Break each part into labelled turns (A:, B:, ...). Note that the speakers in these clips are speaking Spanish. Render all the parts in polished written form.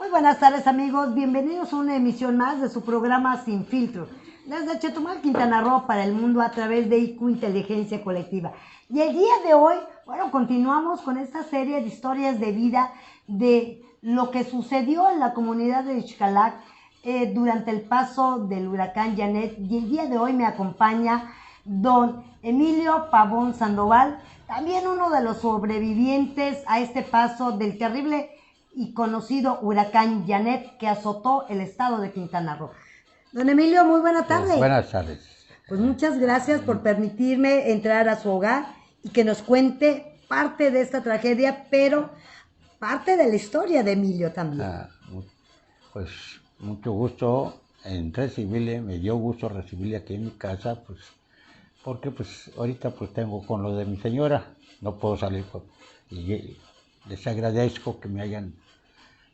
A: Muy buenas tardes, amigos, bienvenidos a una emisión más de su programa Sin Filtro, desde Chetumal, Quintana Roo, para el mundo a través de IQ Inteligencia Colectiva. Y el día de hoy, continuamos con esta serie de historias de vida de lo que sucedió en la comunidad de Xcalac durante el paso del huracán Janet. Y el día de hoy me acompaña don Emilio Pavón Sandoval, también uno de los sobrevivientes a este paso del terrible y conocido huracán Janet que azotó el estado de Quintana Roo. Don Emilio, muy buena tarde.
B: Buenas tardes.
A: Pues muchas gracias por permitirme entrar a su hogar y que nos cuente parte de esta tragedia, pero parte de la historia de Emilio también.
B: Pues mucho gusto en recibirle, me dio gusto recibirle aquí en mi casa, pues porque pues ahorita pues tengo con lo de mi señora, no puedo salir y les agradezco que me hayan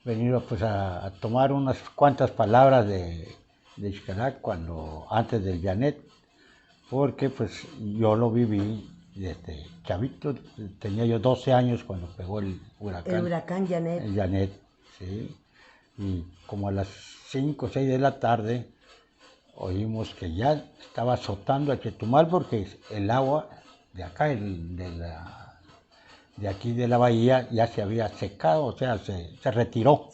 B: venido pues a tomar unas cuantas palabras de Xcalac antes del Janet, porque pues yo lo viví desde chavito, tenía yo 12 años cuando pegó el huracán.
A: El huracán Janet.
B: El Janet, sí. Y como a las 5 o 6 de la tarde oímos que ya estaba azotando a Chetumal porque el agua de acá, de aquí de la bahía, ya se había secado, o sea, se retiró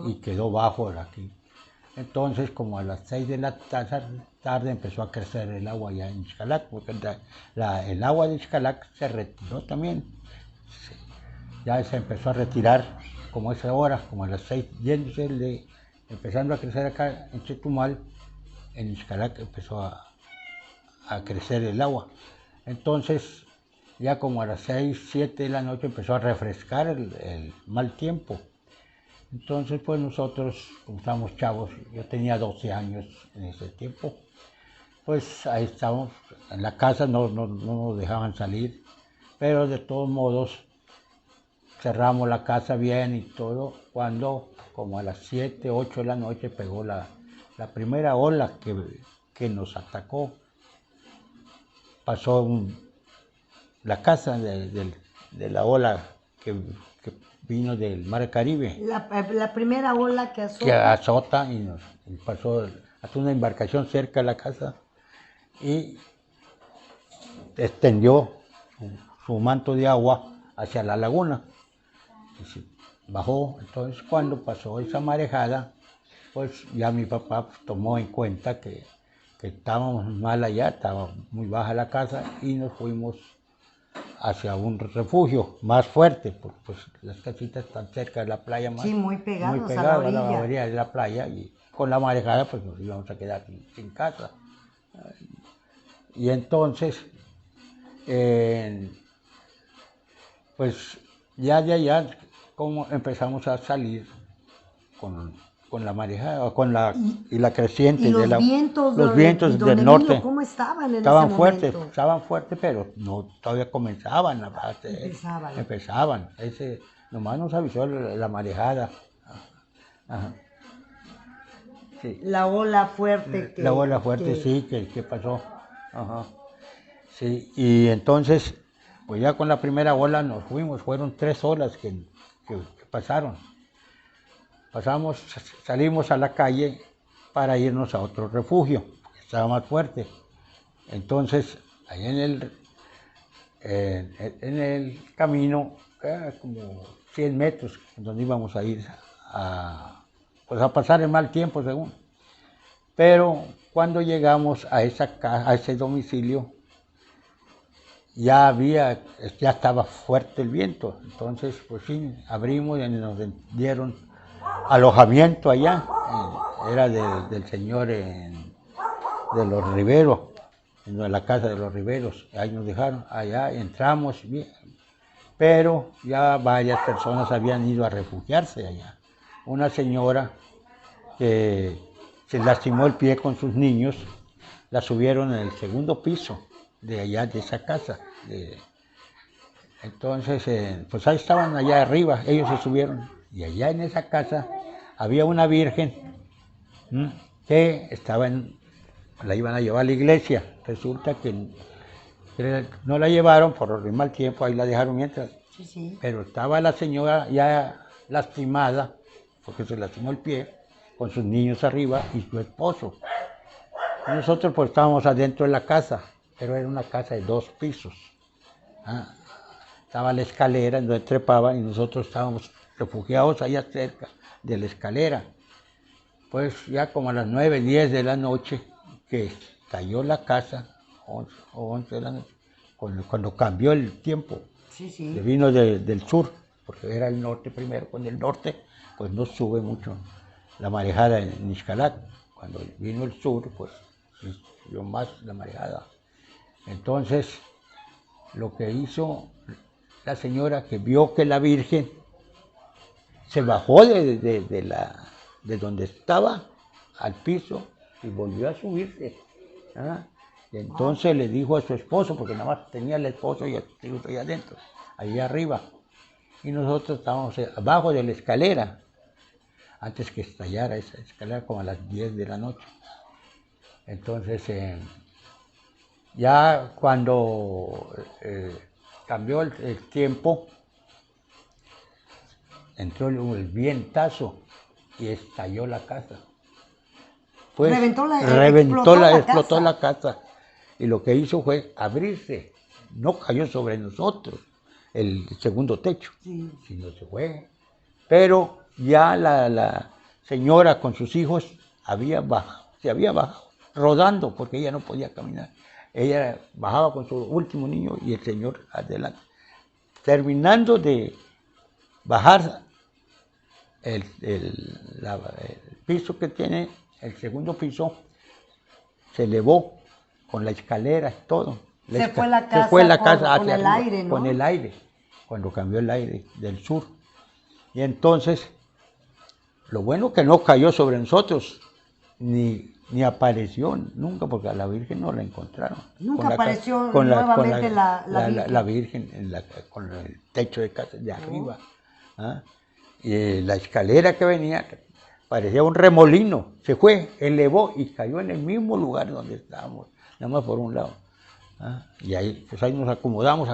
B: y quedó bajo de aquí. Entonces, como a las 6 de la tarde empezó a crecer el agua ya en Xcalac, porque el agua de Xcalac se retiró también. Ya se empezó a retirar como esa hora, como a las 6, empezando a crecer acá en Chetumal, en Xcalac empezó a crecer el agua. Entonces, ya como a las 6, 7 de la noche empezó a refrescar el mal tiempo. Entonces, pues nosotros, como estábamos chavos, yo tenía 12 años en ese tiempo, pues ahí estábamos en la casa, no nos dejaban salir, pero de todos modos cerramos la casa bien y todo, cuando como a las 7, 8 de la noche pegó la primera ola que nos atacó. Pasó la casa de la ola que vino del Mar Caribe.
A: La primera ola que azota.
B: Que azota y pasó hasta una embarcación cerca de la casa y extendió su manto de agua hacia la laguna. Y se bajó. Entonces, cuando pasó esa marejada, pues ya mi papá tomó en cuenta que estábamos mal allá, estaba muy baja la casa y nos fuimos hacia un refugio más fuerte, porque pues las casitas están cerca de la playa,
A: sí, muy pegadas
B: a la orilla de la playa, y con la marejada pues nos íbamos a quedar sin casa. Y entonces, pues ya de allá como empezamos a salir con la marejada, y la creciente.
A: ¿Y los
B: vientos del norte?
A: ¿Cómo estaban en
B: estaban
A: ese
B: fuertes,
A: momento?
B: Estaban fuertes, pero no, todavía comenzaban. Empezaban. Nomás nos avisó la marejada. Ajá. Sí.
A: La ola fuerte.
B: La ola fuerte, sí, que pasó. Ajá. Sí, y entonces, pues ya con la primera ola nos fuimos, fueron 3 olas que pasaron. Salimos a la calle para irnos a otro refugio, que estaba más fuerte. Entonces, ahí en el camino, como 100 metros, donde íbamos a ir a pasar el mal tiempo, según. Pero cuando llegamos a ese domicilio, ya estaba fuerte el viento. Entonces, pues sí, abrimos y nos dieron alojamiento allá. Era del señor de los Riveros, en la casa de los Riveros. Ahí nos dejaron, allá entramos bien, pero ya varias personas habían ido a refugiarse allá. Una señora que se lastimó el pie con sus niños, la subieron en el segundo piso de allá, de esa casa. Entonces, pues ahí estaban allá arriba, ellos se subieron, y allá en esa casa había una virgen que la iban a llevar a la iglesia. Resulta que no la llevaron por el mal tiempo, ahí la dejaron mientras.
A: Sí.
B: Pero estaba la señora ya lastimada, porque se lastimó el pie, con sus niños arriba y su esposo. Y nosotros pues estábamos adentro de la casa, pero era una casa de 2 pisos. ¿Ah? Estaba la escalera en donde trepaban y nosotros estábamos refugiados allá cerca de la escalera. Pues ya como a las 9, 10 de la noche, que estalló la casa, 11 o 11 de la noche, cuando cambió el tiempo,
A: Sí, sí.
B: que vino del sur, porque era el norte primero, con el norte pues no sube mucho la marejada en Ixcalac. Cuando vino el sur, pues subió más la marejada. Entonces, lo que hizo la señora, que vio que la Virgen se bajó de donde estaba al piso y volvió a subirse. ¿Ah? Y entonces le dijo a su esposo, porque nada más tenía el esposo y el tío ahí adentro, ahí arriba. Y nosotros estábamos abajo de la escalera, antes que estallara esa escalera, como a las 10 de la noche. Entonces, ya cuando cambió el tiempo, entró el vientazo y estalló la casa. Pues explotó la casa. Y lo que hizo fue abrirse. No cayó sobre nosotros el segundo techo,
A: Sí.
B: sino se fue. Pero ya la señora con sus hijos se había bajado, rodando, porque ella no podía caminar. Ella bajaba con su último niño y el señor adelante. Terminando de bajar el piso que tiene, el segundo piso, se elevó con la escalera, todo.
A: Se fue la casa con el aire, ¿no?
B: Con el aire, cuando cambió el aire del sur. Y entonces, lo bueno que no cayó sobre nosotros, ni apareció nunca, porque a la Virgen no la encontraron.
A: Nunca apareció nuevamente
B: la Virgen con el techo de casa de arriba. ¿Ah? Y la escalera que venía parecía un remolino, se fue, elevó y cayó en el mismo lugar donde estábamos, nada más por un lado. ¿Ah? Y ahí, pues ahí nos acomodamos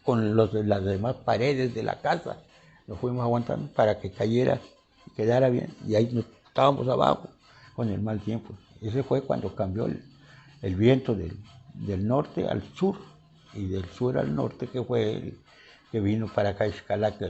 B: con las demás paredes de la casa, nos fuimos aguantando para que cayera y quedara bien, y ahí estábamos abajo con el mal tiempo. Ese fue cuando cambió el viento del norte al sur, y del sur al norte, que fue el que vino para acá a Xcalac,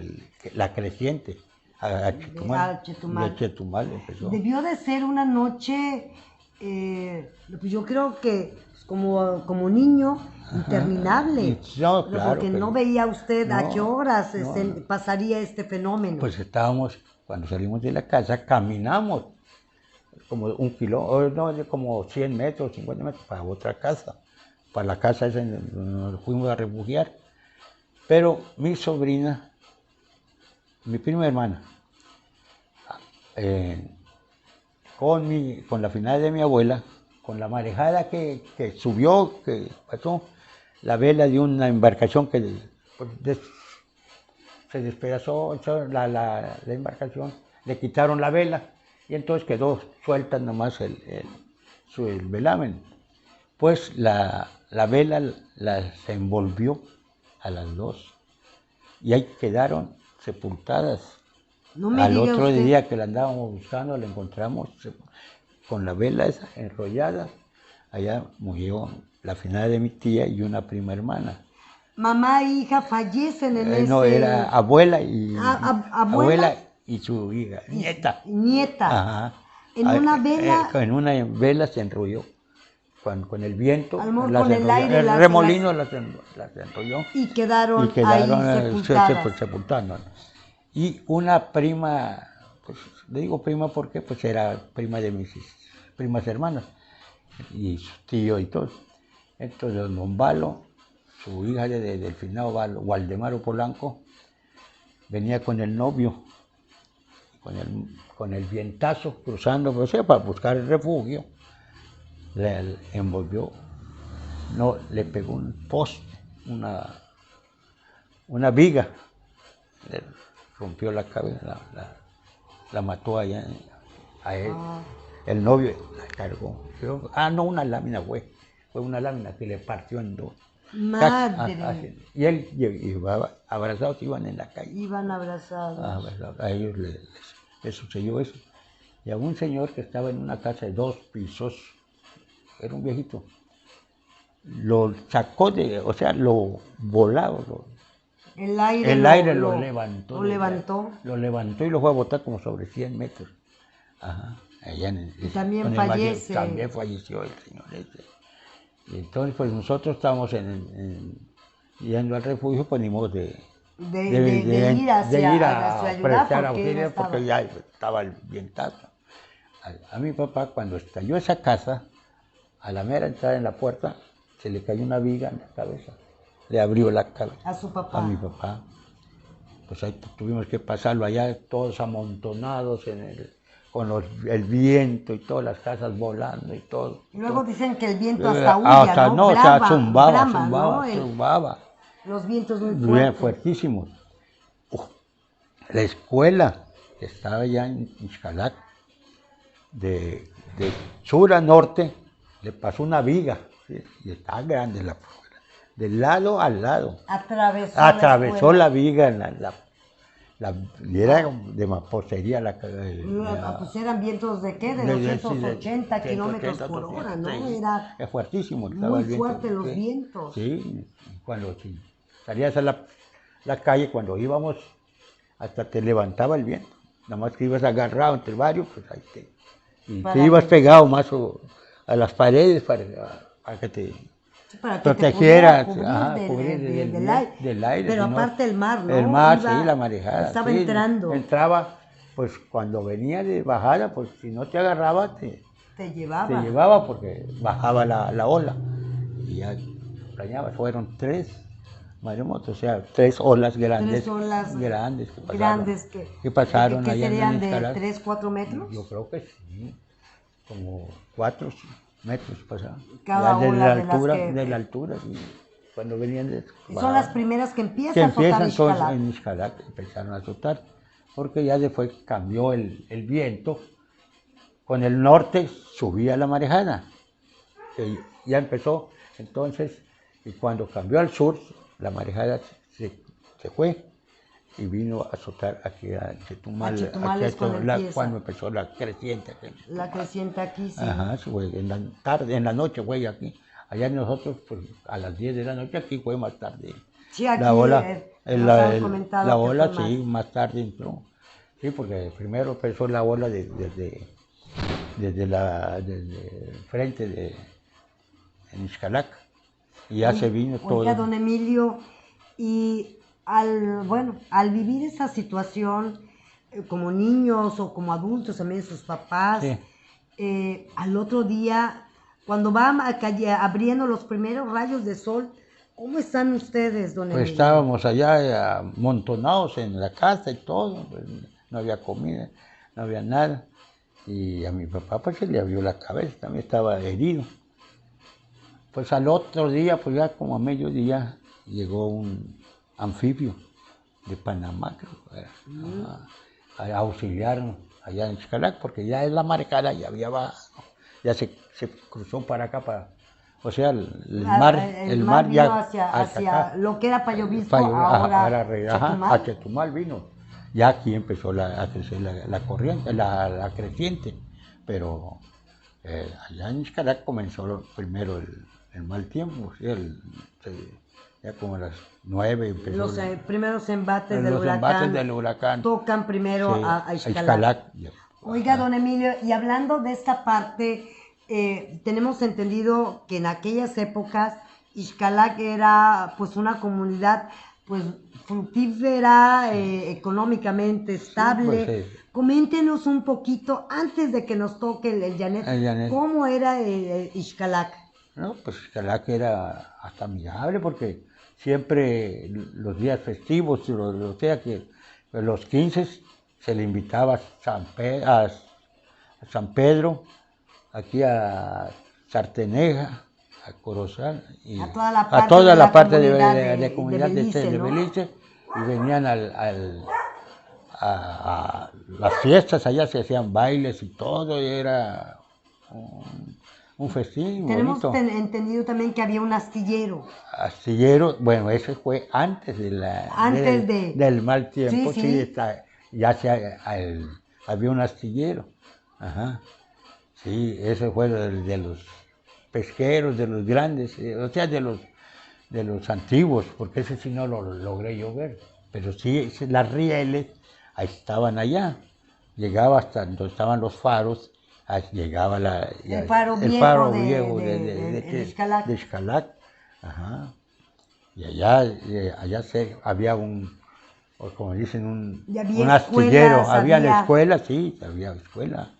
B: la creciente, a Chetumal. De Chetumal empezó.
A: Debió de ser una noche, pues yo creo que como niño, interminable.
B: No, claro,
A: porque no veía usted a qué horas
B: no.
A: pasaría este fenómeno.
B: Pues estábamos, cuando salimos de la casa, caminamos como 1 kilómetro, no, como 100 metros, 50 metros para otra casa, para la casa esa donde nos fuimos a refugiar. Pero mi sobrina, mi prima hermana, con la final de mi abuela, con la marejada que subió, que pasó, la vela de una embarcación que se despedazó la embarcación, le quitaron la vela y entonces quedó suelta nomás el velamen. Pues la vela se envolvió a las 2 y ahí quedaron sepultadas.
A: No me
B: Al
A: diga
B: otro
A: usted.
B: día que la andábamos buscando, la encontramos con la vela esa enrollada. Allá murió la finada de mi tía y una prima hermana.
A: Mamá e hija fallecen en ese...
B: No, era abuela y
A: abuela
B: y su hija, nieta.
A: Nieta.
B: Ajá.
A: En una vela...
B: En una vela se enrolló. Con el viento,
A: con el aire,
B: el remolino las enrolló.
A: Y quedaron ahí
B: sepultadas. Y una prima, pues le digo prima porque pues era prima de mis primas hermanas, y su tío y todo. Entonces don Valo, su hija del finado Valo, Waldemaro Polanco, venía con el novio, con el vientazo cruzando, o sea, para buscar el refugio. Le envolvió, no, le pegó un poste, una viga, le rompió la cabeza, la mató allá a él. El novio la cargó. No, una lámina fue una lámina que le partió en 2.
A: Madre.
B: Y él iba abrazados, iban en la calle.
A: Iban abrazados.
B: A ellos le sucedió eso. Y a un señor que estaba en una casa de 2 pisos, era un viejito, lo sacó o sea, lo volado,
A: El aire,
B: el aire lo levantó.
A: Lo levantó.
B: Lo levantó y lo fue a botar como sobre 100 metros. Ajá. Allá
A: Y también
B: con
A: fallece.
B: También falleció el señor ese. Y entonces, pues nosotros estábamos yendo al refugio, pues ni modo de
A: ir hacia ayudar
B: prestar
A: porque
B: auxilio, porque ya estaba el vientazo. A mi papá, cuando estalló esa casa, a la mera entrada en la puerta, se le cayó una viga en la cabeza. Le abrió la cabeza.
A: A su papá.
B: A mi papá. Pues ahí tuvimos que pasarlo allá, todos amontonados con el viento y todas las casas volando y todo.
A: Y luego dicen que el viento hasta huya, ¿no?
B: O sea, zumbaba.
A: Los vientos muy
B: Bien
A: fuertes.
B: fuertísimos. La escuela que estaba allá en Ixcalac, de sur a norte, le pasó una viga, ¿sí? Y estaba grande la escuela. De lado a lado. Atravesó la viga y era de mampostería.
A: Pues eran vientos de qué, de 280 kilómetros por hora, ¿no?
B: Sí,
A: era
B: fuertísimo.
A: Muy fuerte los vientos.
B: Sí, cuando salías a la calle, cuando íbamos, hasta te levantaba el viento. Nada más que ibas agarrado entre varios, pues ahí te ibas pegado más a las paredes para que te protegiera,
A: cubrir del aire. Pero aparte el mar, ¿no?
B: El mar, sí, la marejada.
A: Estaba entrando.
B: Entraba, pues cuando venía de bajada, pues si no te agarraba, te
A: llevaba
B: porque bajaba la ola. Y ya planeaba, fueron 3 maremotos, o sea, 3 olas grandes.
A: 3 olas
B: grandes
A: que
B: pasaron
A: que
B: allá
A: serían
B: en
A: de
B: Ixcalac.
A: 3, 4 metros.
B: Yo creo que sí, como 4 metros pasaban.
A: Cada ola
B: de la altura, sí. Cuando venían
A: son las primeras que empiezan a
B: azotar en Ixcalac, empezaron a azotar, porque ya después cambió el viento. Con el norte subía la marejada, que ya empezó entonces, y cuando cambió al sur, la marejada se fue y vino a azotar aquí a Chetumal, cuando empezó la creciente.
A: La creciente aquí, sí.
B: Ajá, fue en la noche fue aquí. Allá nosotros, pues, a las 10 de la noche, aquí fue más tarde.
A: Sí, aquí
B: la ola, sí, más tarde entró. Sí, porque primero empezó la ola desde el frente en Ixcalac, y ya se vino todo.
A: Oiga, don Emilio, y al vivir esa situación, como niños o como adultos, también sus papás, sí. Al otro día, cuando va abriendo los primeros rayos de sol, ¿cómo están ustedes, don Emilio?
B: Pues estábamos allá amontonados en la casa y todo, pues, no había comida, no había nada. Y a mi papá pues se le abrió la cabeza, también estaba herido. Pues al otro día, pues ya como a mediodía, llegó un anfibio de Panamá, creo, a auxiliarnos allá en Ixcalac, porque ya es la marejada, ya había bajado, ya se cruzó para acá, o sea, el mar
A: vino
B: ya
A: hacia lo que era Payovisco, ahora
B: a Chetumal vino. Ya aquí empezó a crecer la corriente, la creciente, pero allá en Ixcalac comenzó primero el mal tiempo, ¿sí? Ya como a las 9 empezó.
A: Los primeros embates
B: del huracán
A: tocan primero
B: sí,
A: a Ixcalac. Oiga, don Emilio, y hablando de esta parte, tenemos entendido que en aquellas épocas Ixcalac era pues una comunidad pues fructífera, económicamente estable.
B: Sí, pues,
A: Coméntenos un poquito, antes de que nos toque el Llanet, ¿cómo era Ixcalac?
B: No, pues Ixcalac era hasta amigable, porque siempre los días festivos, los 15 se le invitaba a San Pedro, aquí a Sarteneja, a Corozal, y
A: a toda la parte de
B: la comunidad de Belice, y venían a las fiestas, allá se hacían bailes y todo, y era un festín
A: Tenemos
B: bonito.
A: entendido también que había un astillero.
B: Astillero, bueno, eso fue antes del mal tiempo,
A: sí.
B: ya había un astillero. Ajá. Sí, ese fue el de los pesqueros, de los grandes, o sea, de los antiguos, porque ese sí no lo logré yo ver. Pero sí, las rieles estaban allá. Llegaba hasta donde estaban los faros, llegaba
A: El faro
B: el
A: viejo
B: faro
A: de,
B: viejo
A: de Xcalac.
B: de Xcalac. Ajá. Y allá, había o como dicen,
A: Y había
B: un astillero,
A: escuelas,
B: había escuela, sí, había escuela,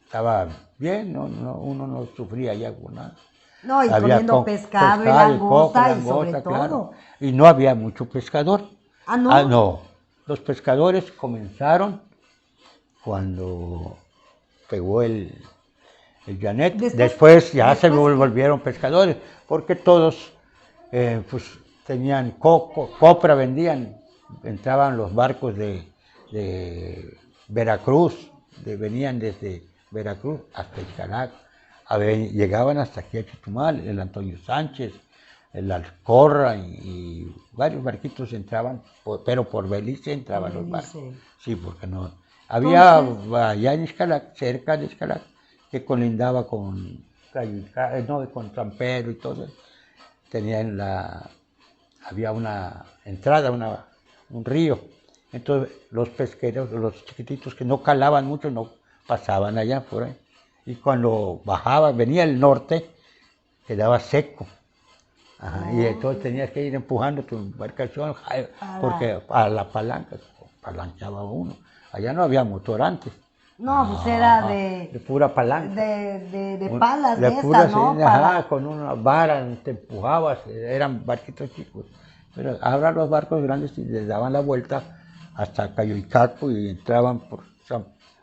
B: estaba bien, uno no sufría ya con nada.
A: No, y
B: Había
A: comiendo pescado y
B: pescado y coco,
A: langosta y sobre
B: langosta,
A: todo.
B: claro. Y no había mucho pescador.
A: Ah, ¿no?
B: Ah, no. Los pescadores comenzaron cuando pegó el Janet. Después ya se volvieron pescadores, porque todos pues tenían copra vendían, entraban los barcos de Veracruz, venían desde Veracruz hasta Xcalac, llegaban hasta aquí a Chetumal, el Antonio Sánchez, el Alcorra y varios barquitos entraban, pero por Belice entraban los barcos. Sí, porque no. Había allá en Xcalac, cerca de Xcalac, que colindaba con con San Pedro y todo, tenían había una entrada, un río. Entonces los pesqueros, los chiquititos que no calaban mucho, no pasaban allá por ahí. Y cuando bajaba, venía el norte, quedaba seco. Ajá, y entonces tenías que ir empujando tu embarcación porque a la palanca, palanqueaba uno. Allá no había motor antes.
A: No, pues era
B: de pura palanca.
A: De palas
B: de
A: estas, ¿no?
B: Ajá, con una vara te empujabas, eran barquitos chicos. Pero ahora los barcos grandes les daban la vuelta hasta Cayoicaco y entraban por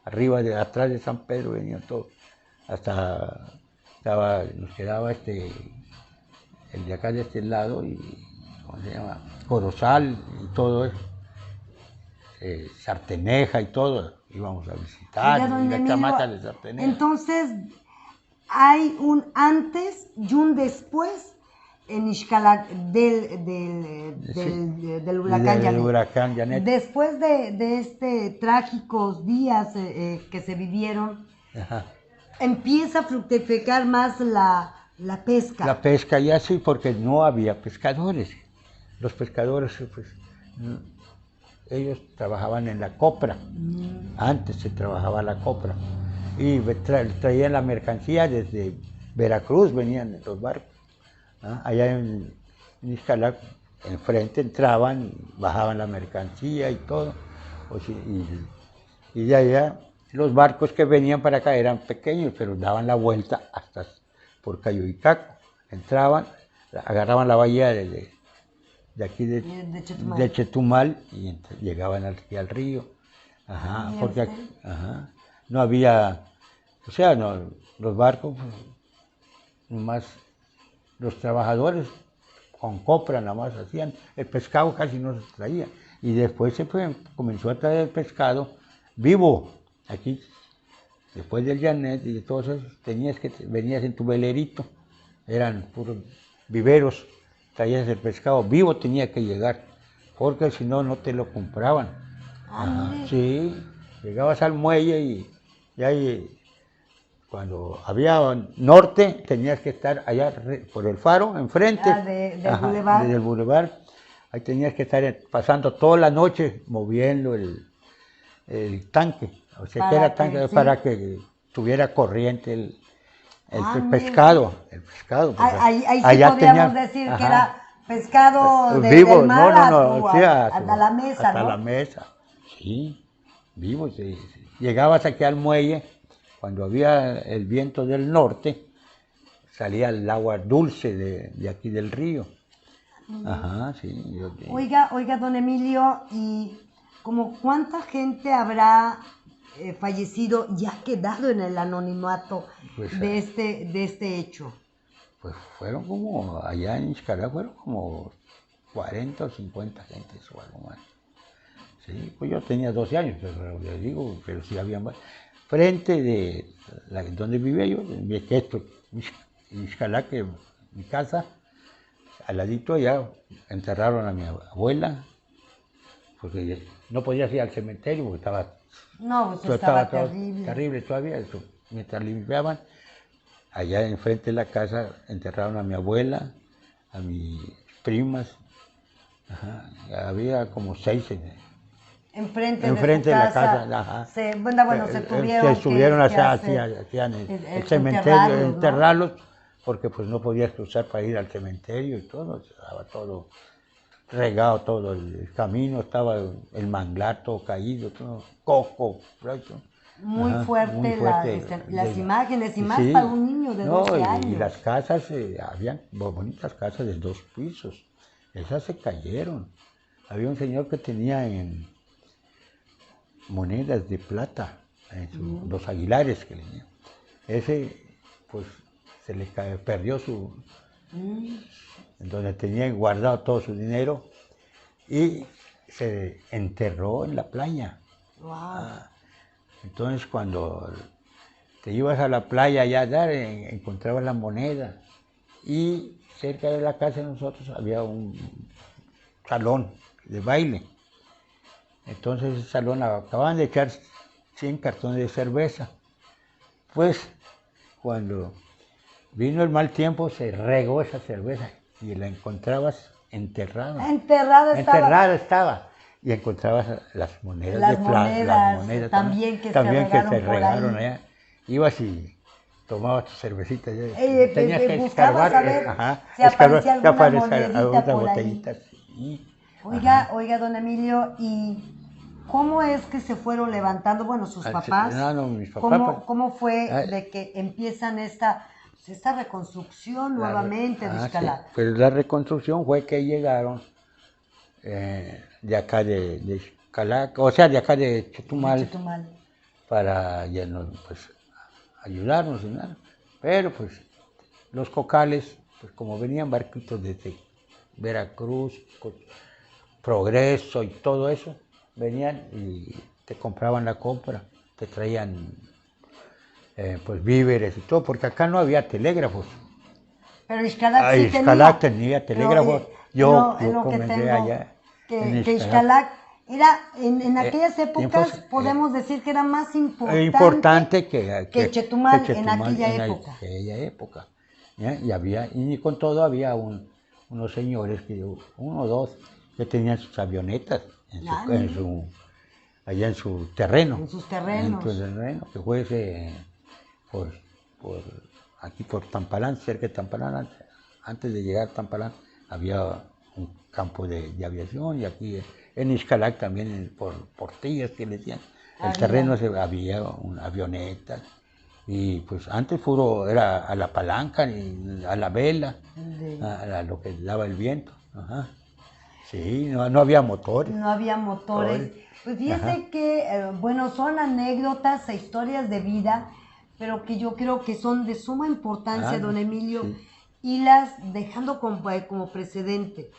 B: arriba, atrás de San Pedro, venían todos. Hasta nos quedaba el de acá de este lado, y ¿cómo se llama? Corozal y todo eso. Sarteneja y todo, íbamos a visitar,
A: Oiga,
B: y la chamaca de Sarteneja.
A: Entonces, hay un antes y un después en Xcalac del huracán Janet. Después de trágicos días que se vivieron,
B: ajá,
A: empieza a fructificar más la pesca.
B: La pesca ya sí, porque no había pescadores. Los pescadores, pues, ellos trabajaban en la copra. Antes se trabajaba la copra. Y traían la mercancía desde Veracruz, venían los barcos. Allá en Xcalac, enfrente entraban, bajaban la mercancía y todo. Y de allá, los barcos que venían para acá eran pequeños, pero daban la vuelta hasta por Cayoicaco. Entraban, agarraban la bahía de aquí de Chetumal y llegaban aquí al río. Ajá, porque no había, o sea, no, los barcos, nomás los trabajadores con copra nada más hacían, el pescado casi no se traía. Y después comenzó a traer el pescado vivo. Aquí, después del Janet y de todo eso, venías en tu velerito, eran puros viveros, traías el pescado vivo, tenía que llegar, porque si no, no te lo compraban. Ajá, sí, llegabas al muelle y ahí, cuando había norte, tenías que estar allá por el faro, enfrente.
A: Del bulevar.
B: Del bulevar. Ahí tenías que estar pasando toda la noche moviendo el tanque. O sea, que era tanque para que tuviera corriente el pescado. El pescado.
A: Ahí sí podríamos decir que era pescado
B: vivo,
A: del mar
B: hasta
A: la mesa,
B: hasta la mesa. Sí, vivo. Sí. Llegabas aquí al muelle, cuando había el viento del norte, salía el agua dulce de aquí del río. Ajá, sí.
A: Oiga, don Emilio, ¿y como cuánta gente habrá fallecido y ha quedado en el anonimato de este hecho?
B: Pues fueron como, allá en Xcalac fueron como 40 o 50 gentes o algo más. Sí, pues yo tenía 12 años, pero les digo, pero sí había más. Frente de donde vivía yo, en Xcalac, mi casa, al ladito allá enterraron a mi abuela, porque no podías ir al cementerio porque estaba,
A: No, eso
B: todo
A: estaba
B: todo
A: terrible.
B: terrible todavía. Eso, mientras limpiaban, allá enfrente de la casa enterraron a mi abuela, a mis primas. Ajá, había como 6
A: Enfrente
B: de
A: de
B: la
A: su casa,
B: casa. Ajá.
A: bueno, se
B: Se
A: tuvieron
B: subieron
A: que
B: hacia,
A: hacer,
B: hacían el cementerio,
A: enterrarlos, ¿no?
B: enterrarlos, porque pues no podías cruzar para ir al cementerio y todo, estaba todo regado, todo el camino, estaba el manglar todo caído, todo coco, todo.
A: Muy
B: Ajá, muy
A: fuerte
B: fuerte.
A: las imágenes, y más
B: Sí,
A: para un niño de
B: no,
A: 12
B: y las
A: años.
B: casas, habían bonitas casas de 2 pisos, esas se cayeron. Había un señor que tenía monedas de plata, los aguilares que le llaman. Ese, pues, se le perdió
A: Mm,
B: donde tenía guardado todo su dinero y se enterró en la playa.
A: wow.
B: Ah, entonces cuando te ibas a la playa allá a dar, encontrabas la moneda y cerca de la casa de nosotros había un salón de baile. Entonces ese salón acababan de echar 100 cartones de cerveza. Pues cuando vino el mal tiempo se regó esa cerveza y la encontrababas enterrada.
A: Enterrada estaba.
B: Enterrada estaba. Y encontrabas las monedas
A: Las
B: de plata, las
A: monedas
B: monedas
A: también que se
B: también que
A: regaron
B: se
A: por
B: regaron
A: ahí.
B: allá. Ibas y tomabas tu cervecita. Tenías que
A: Buscaba
B: escarbar,
A: saber
B: ajá,
A: si aparecía
B: que
A: alguna
B: aparecían
A: monedita
B: algunas
A: por ahí.
B: botellitas. Y,
A: Oiga,
B: ajá.
A: oiga, don Emilio, ¿y cómo es que se fueron levantando? Bueno, sus papás,
B: No, mis papás, pues,
A: ¿cómo fue
B: ah,
A: de que empiezan esta reconstrucción nuevamente de
B: sí,
A: Xcalac?
B: pues la reconstrucción fue que llegaron de acá de Xcalac, o sea, de acá de Chetumal,
A: Chetumal.
B: para ya pues, ayudarnos, ¿no? Pero pues los cocales, pues como venían barquitos desde Veracruz, Progreso y todo eso, venían y te compraban la compra, te traían pues víveres y todo, porque acá no había telégrafos.
A: Pero Xcalac sí
B: Xcalac
A: tenía.
B: tenía
A: Pero
B: telégrafos,
A: en
B: yo
A: lo que
B: comencé
A: tengo,
B: allá en
A: que
B: Xcalac.
A: Xcalac era, en aquellas épocas,
B: Tiempos
A: podemos decir que era más importante
B: importante
A: que
B: que
A: Chetumal en
B: Chetumal
A: aquella
B: en
A: época.
B: aquella época. ¿Ya? Y con todo había unos señores, uno o dos, que tenían sus avionetas
A: Ah,
B: allá en su terreno.
A: en sus
B: En su
A: terrenos.
B: terreno, que fue por, por, aquí por Tampalán, cerca de Tampalán, antes de llegar a Tampalán, había un campo de aviación y aquí en Xcalac también por Portillas que le decían. El terreno había avionetas y pues antes puro era a la palanca, a la vela, a lo que daba el viento. Ajá. Sí, no había motores.
A: No había motores. Pues fíjese que, bueno, son anécdotas e historias de vida, pero que yo creo que son de suma importancia, don Emilio,
B: sí.
A: y las dejando como precedente.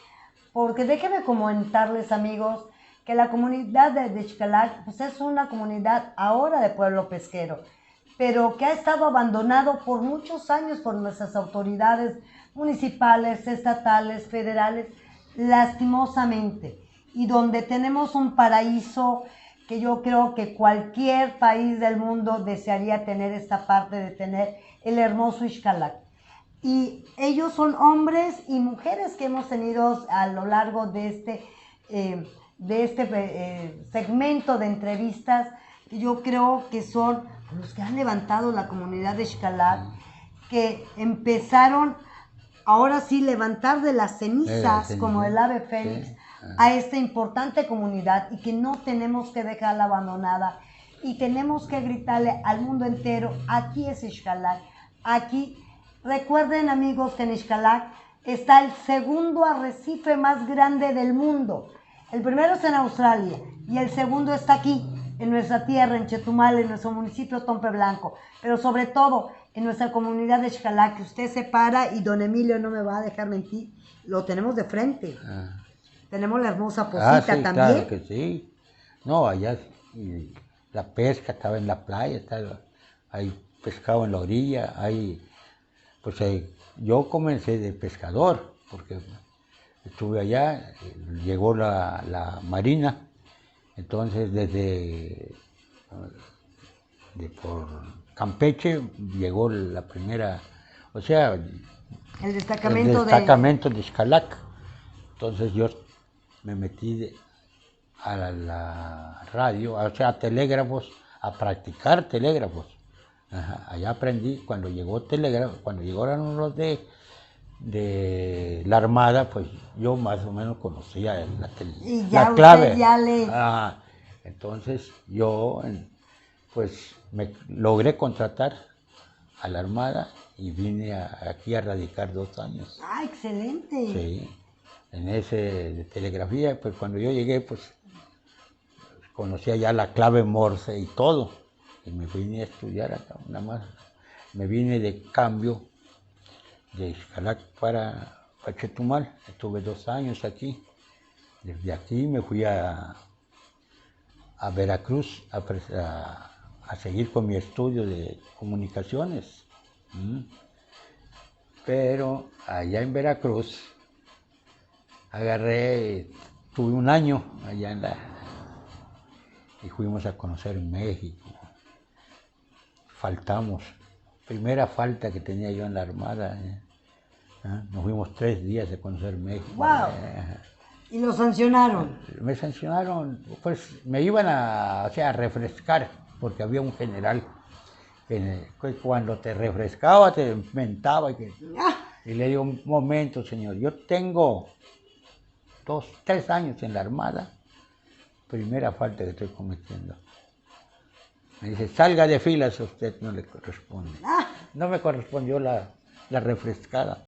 A: Porque déjenme comentarles, amigos, que la comunidad de Xcalac pues es una comunidad ahora de pueblo pesquero, pero que ha estado abandonado por muchos años por nuestras autoridades municipales, estatales, federales, lastimosamente, y donde tenemos un paraíso que yo creo que cualquier país del mundo desearía tener esta parte de tener el hermoso Xcalac. Y ellos son hombres y mujeres que hemos tenido a lo largo de este segmento de entrevistas, que yo creo que son los que han levantado la comunidad de Xcalac, que empezaron ahora sí levantar de las cenizas como el ave fénix a esta importante comunidad, y que no tenemos que dejarla abandonada y tenemos que gritarle al mundo entero: aquí es Xcalac, aquí. Recuerden, amigos, que en Xcalac está el segundo arrecife más grande del mundo. El primero es en Australia y el segundo está aquí, en nuestra tierra, en Chetumal, en nuestro municipio Tompe Blanco, pero sobre todo en nuestra comunidad de Xcalac, que usted se para y don Emilio no me va a dejar mentir, lo tenemos de frente. Tenemos la hermosa Posita
B: sí,
A: también.
B: Claro que sí. No, allá la pesca estaba en la playa, hay pescado en la orilla, pues yo comencé de pescador, porque estuve allá, llegó la marina Entonces por Campeche llegó la primera, o sea,
A: El destacamento
B: el destacamento de Xcalac. Entonces yo me metí a la radio, o sea, a telégrafos, a practicar telégrafos. Ajá, allá aprendí, cuando llegaron los de la Armada, pues yo más o menos conocía
A: Y ya
B: la clave.
A: ya le...
B: Ajá, entonces yo pues me logré contratar a la Armada y vine aquí a radicar 2 años.
A: ¡Ah, excelente!
B: Sí, en ese de telegrafía, pues cuando yo llegué, pues conocía ya la clave Morse y todo. Y me vine a estudiar acá, nada más. Me vine de cambio de Xcalac para Chetumal. Estuve 2 años aquí. Desde aquí me fui a Veracruz a seguir con mi estudio de comunicaciones. Pero allá en Veracruz tuve 1 año allá y fuimos a conocer México. Faltamos, primera falta que tenía yo en la Armada. Nos fuimos 3 días a conocer México.
A: ¡Wow! ¿Y lo sancionaron?
B: Me sancionaron, pues me iban a refrescar, porque había un general que cuando te refrescaba te mentaba y le digo, un momento señor, yo tengo 3 años en la Armada, primera falta que estoy cometiendo. Me dice, salga de filas, a usted no le corresponde. No me correspondió la refrescada.